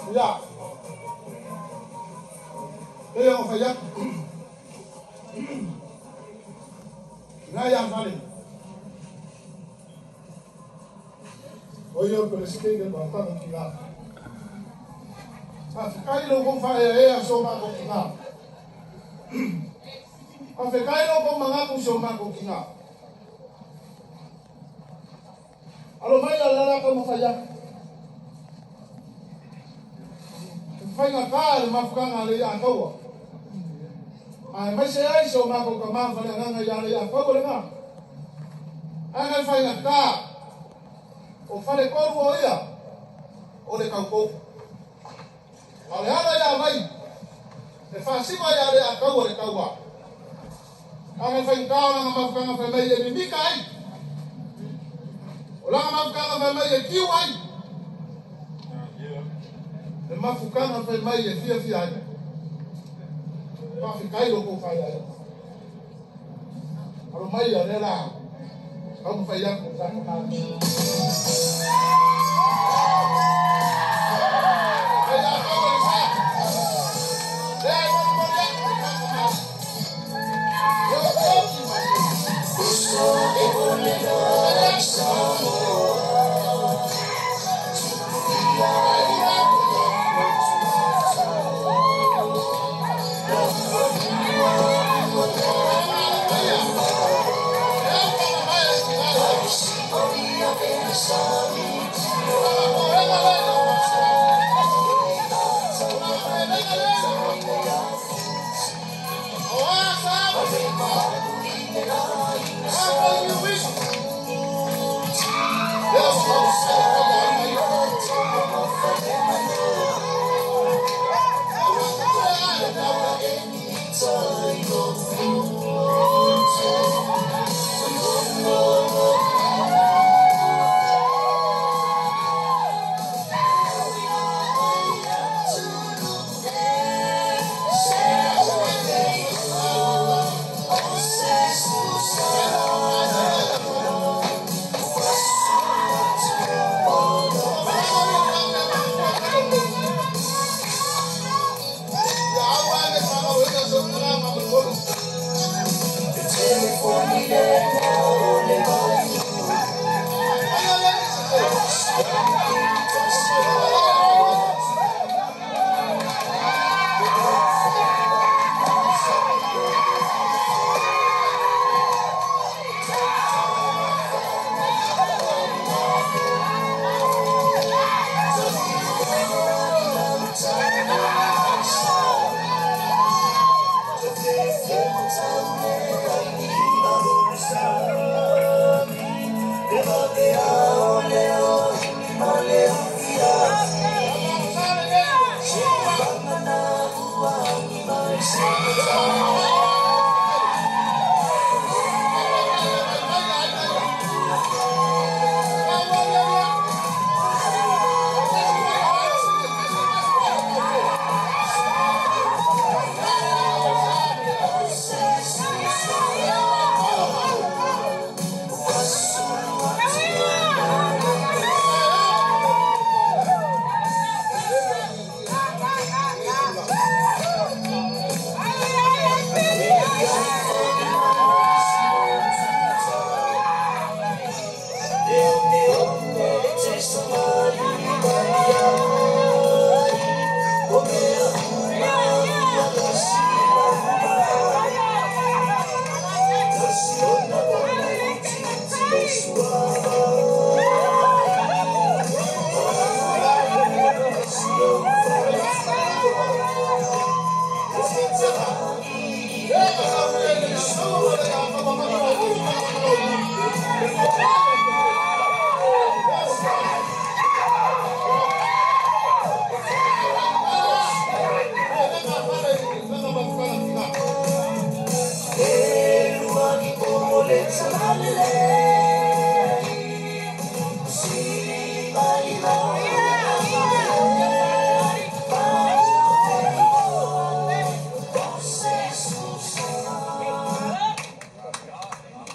Ya. Yang fayak. Na yang vale. Hoy el presidente del Estado Kina. Afrikai lo kong fae soma kong Kina. Afrikai lo kong mga kong soma kong Kina. Alo may lalala ka mo fayak. Fai ngakal mafukang ali akaw. Ay may siya iso mako kama fa nga yali akaw nga. Ang fai ngakal. O fale koru oya. O le kauko. Ale ala ya mai. E fa sima ya le akaw le kauwa. Ang fai ngakal nga mafukang fa mai ni mikai. O la mafukang fa mai kiwai. Le mafukanga fa mai e fia ai. Pa fikai lo ko fa ai. Alo mai ya rela. Kamu fa ya ko sa ka.